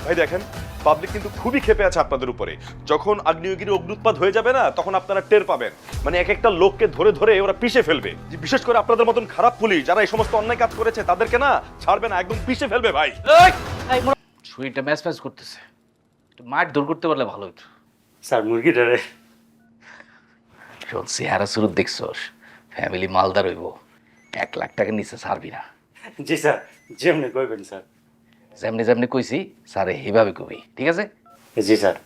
ভাই দেখেন, পাবলিক কিন্তু খুবই ক্ষেপে আছে আপনাদের উপরে। যখন আগ্নেয়গিরি অগ্নুৎপাত হয়ে যাবে না, তখন আপনারা টের পাবেন। মানে এক একটা লোককে ধরে ধরে ওরা পিষে ফেলবে। যে বিশেষ করে আপনাদের মতন খারাপ পুলিশ যারা এই সমস্ত অন্যায় কাজ করেছে তাদেরকে না ছাড়বে না, একদম পিষে ফেলবে ভাই। শরীরটা ম্যাচ ম্যাচ করতেছে, একটু মাঠ দূর করতে পারলে ভালো হতো। স্যার মুরগিটারে শোন, চেহারা শুরু দেখছোস, ফ্যামিলি মালদার হইব, 1 লাখ টাকার নিচে ছাড়বি না। জি স্যার, যেমনি কইবেন স্যার। যেমনি যেমনি কইছি স্যার এইভাবে কবি, ঠিক আছে? জি স্যার।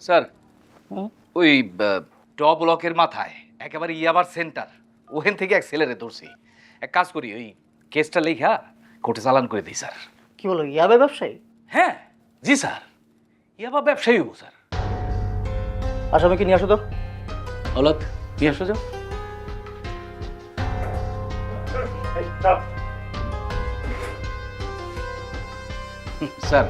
স্যার ওই ড ব্লকের মাথায় একেবারে ইয়াবার সেন্টার, ওখান থেকে এক ছেলেরে ধরছি। এক কাজ করি, ওই কেসটা লেখা কোর্টে চালান করে দিই স্যার। কি বলো, ইয়াবে ব্যবসায়ী? হ্যাঁ জি স্যার, ইয়াবা ব্যবসায়ী হবো স্যার। আসামিকে নিয়ে আসো তো। হলত নিয়ে আসো যাও। স্যার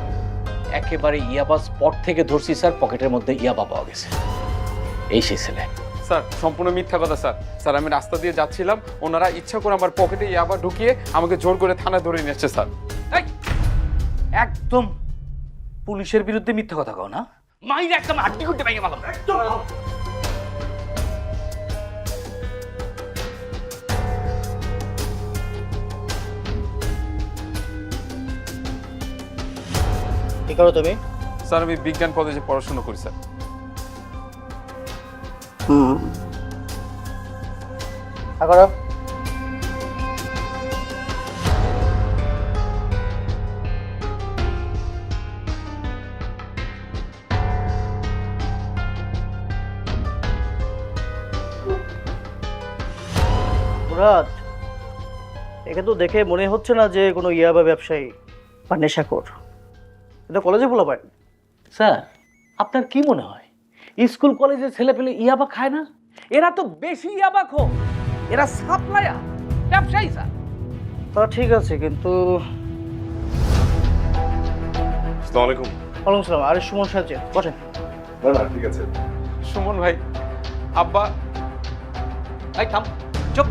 একেবারে ইয়াবা স্পট থেকে ধরছি স্যার, পকেটের মধ্যে ইয়াবা পাওয়া গেছে। এই সেই ছেলে। স্যার সম্পূর্ণ মিথ্যা কথা স্যার। স্যার আমি রাস্তা দিয়ে যাচ্ছিলাম, ওনারা ইচ্ছা করে আমার পকেটে ইয়াবা ঢুকিয়ে আমাকে জোর করে থানায় ধরে নিয়ে এসছে স্যার। এই, একদম পুলিশের বিরুদ্ধে মিথ্যা কথা কও না, মাইরে একদম হাড্ডি করতে ভেঙে মারলাম একদম। কি করো তুমি? স্যার আমি বিজ্ঞান কলেজে পড়াশোনা করি স্যার। করো। মুরাদ, একে তো দেখে মনে হচ্ছে না যে কোনো ইয়াবা ব্যবসায়ী বা নেশাখোর। এটা কলেজে বলা পায়। স্যার আপনার কি মনে হয় স্কুল কলেজের ছেলে পেলে ইয়াবা খায় না? এরা তো বেশি ইয়াবা খো, এরা সাপ্লায়ার, ব্যবসায়ী স্যার। তা ঠিক আছে, কিন্তু আসসালামু আলাইকুম। ওয়ালাইকুম সালাম। আরে সুমন সাহেব, বসেন। না না ঠিক আছে। সুমন ভাই, আব্বা। এই থাম, চুপ।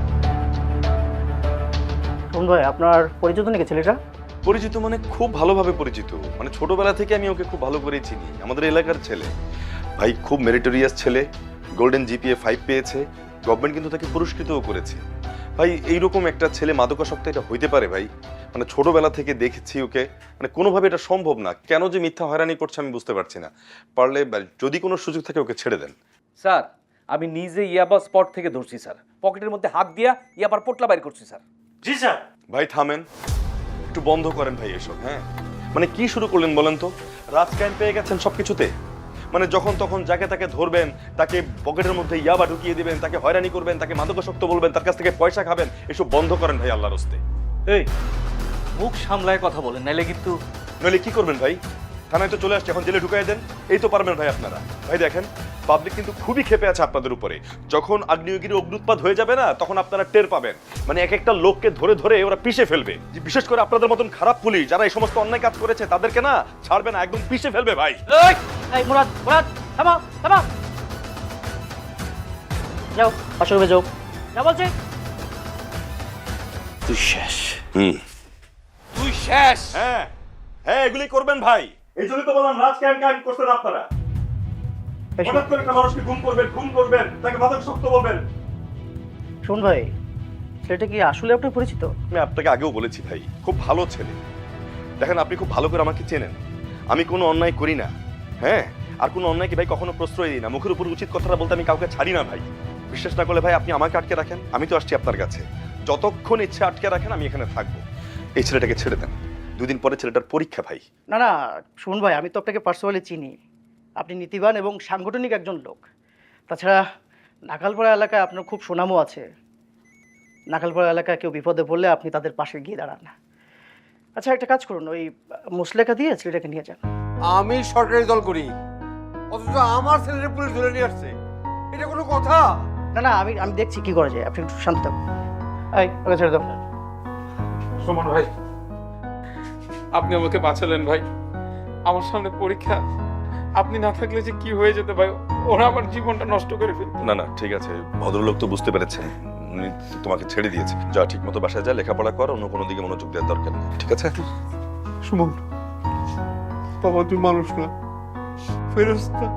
সুমন ভাই, আপনার পরিচিত নাকি ছেলেটা? পরিচিত মানে খুব ভালোভাবে পরিচিত, মানে ছোটবেলা থেকে আমি ওকে খুব ভালো করে চিনি। আমাদের এলাকার ছেলে ভাই, খুব মেরিটোরিয়াস ছেলে, গোল্ডেন জিপিএ 5 পেয়েছে। গভর্নমেন্ট কিন্তু তাকে পুরস্কৃতও করেছে। ভাই এইরকম একটা ছেলে মাদকাসক্ত এটা হইতে পারে ভাই? মানে ছোটবেলা থেকে দেখেছি ওকে, মানে কোনোভাবে এটা সম্ভব না। কেন যে মিথ্যা হয়রানি করছে আমি বুঝতে পারছি না। পারলে যদি কোনো সুযোগ থাকে ওকে ছেড়ে দেন। স্যার আমি নিজে ইয়াবা স্পট থেকে ধরছি স্যার, পকেটের মধ্যে হাত দিয়া ইয়াবার পোটলা বাইর করছি স্যার। জি স্যার। ভাই থামেন, একটু বন্ধ করেন ভাই এসব। হ্যাঁ মানে কি শুরু করলেন বলেন তো? রাজ ক্যাম্প পেয়ে গেছেন সবকিছুতে, মানে যখন তখন যাকে তাকে ধরবেন, তাকে পকেটের মধ্যে ইয়াবা ঢুকিয়ে দিবেন, তাকে হয়রানি করবেন, তাকে মাদকাসক্ত বলবেন, তার কাছ থেকে পয়সা খাবেন। এসব বন্ধ করেন ভাই আল্লাহর রাস্তে। এই মুখ সামলায় কথা বলেন, নাইলে কিন্তু। নইলে কি করবেন ভাই? থানায় তো চলে আসছে, এখন জেলে ঢুকাই দেন। এই তো পারবেন ভাই আপনারা। ভাই দেখেন, পাবলিক কিন্তু খুবই ক্ষেপে আছে আপনাদের উপরে। যখন আগ্নেয়গিরি অগ্নুৎপাত হয়ে যাবে না, তখন আপনারা টের পাবেন। মানে এক একটা লোককে ধরে ধরে ওরা পিষে ফেলবে। যে বিশেষ করে আপনাদের মতন খারাপ পুলিশ যারা এই সমস্ত অন্যায় কাজ করেছে তাদেরকে না ছাড়বে না, একদম পিষে ফেলবে ভাই। এই মুরাদ, মুরাদ, থামাও, থামাও। যাও, পাশে রুমে যাও। যা বলছি। তুই শেষ, হুম, তুই শেষ। হ্যাঁ হ্যাঁ এগুলি করবেন ভাই। এই জন্য তো বললাম রাজ ক্যাম্প ক্যাম্প করছেন আপনারা। হঠাৎ করে একটা মানুষকে গুম করবেন, তাকে মাদকাসক্ত বলবেন। শুন ভাই, ছেলেটা কি আসলে আপনার পরিচিত? আমি আপনাকে আগেও বলেছি ভাই, খুব ভালো ছেলে। দেখেন আপনি খুব ভালো করে আমাকে চেনেন, আমি কোনো অন্যায় করি না। হ্যাঁ, আর কোনো অন্যায়কে ভাই কখনো প্রশ্রয় দিই না। মুখের উপর উচিত কথাটা বলতে আমি কাউকে ছাড়ি না ভাই। বিশ্বাস না করলে ভাই আপনি আমাকে আটকে রাখেন, আমি তো আসছি আপনার কাছে। যতক্ষণ ইচ্ছে আটকে রাখেন, আমি এখানে থাকবো। এই ছেলেটাকে ছেড়ে দেন, 2 দিন পরে ছেলেটার পরীক্ষা ভাই। না না, শুন ভাই, আমি তো আপনাকে পার্সোনালি চিনি। আপনি নীতিবান এবং সাংগঠনিক একজন লোক। তাছাড়া নাকালপাড়া এলাকায় আপনার খুব সুনামও আছে। নাকালপাড়া এলাকায় কেউ বিপদে পড়লে আপনি তাদের পাশে গিয়ে দাঁড়ান। আচ্ছা একটা কাজ করুন, ওই মুসলেখা দিয়ে ছেলেটাকে নিয়ে যান। আমি সরকারি দল করি, অথচ আমার ছেলের পুলিশ ধরে নিয়ে আসছে। এটা কোনো কথা? না না, আমি আমি দেখছি কি করা যায়। আপনি একটু শান্ত থাকুন। এই ওকে ছেড়ে দাও। সুমন ভাই, আপনি আমাকে বাঁচালেন ভাই। আমার সামনে পরীক্ষা, আপনি না থাকলে যে কি হয়ে যেতে ভাই, ওরা আমার জীবনটা নষ্ট করে ফেলতো। না না ঠিক আছে, ভদ্রলোক তো বুঝতে পেরেছেন, উনি তোমাকে ছেড়ে দিয়েছে। যা ঠিক মতো বাসায় যা, লেখাপড়া কর, অন্য কোনো দিকে মনোযোগ দেওয়ার দরকার নেই, ঠিক আছে? সুমন, বাবা তুই মানুষ না, ফেরেশতা।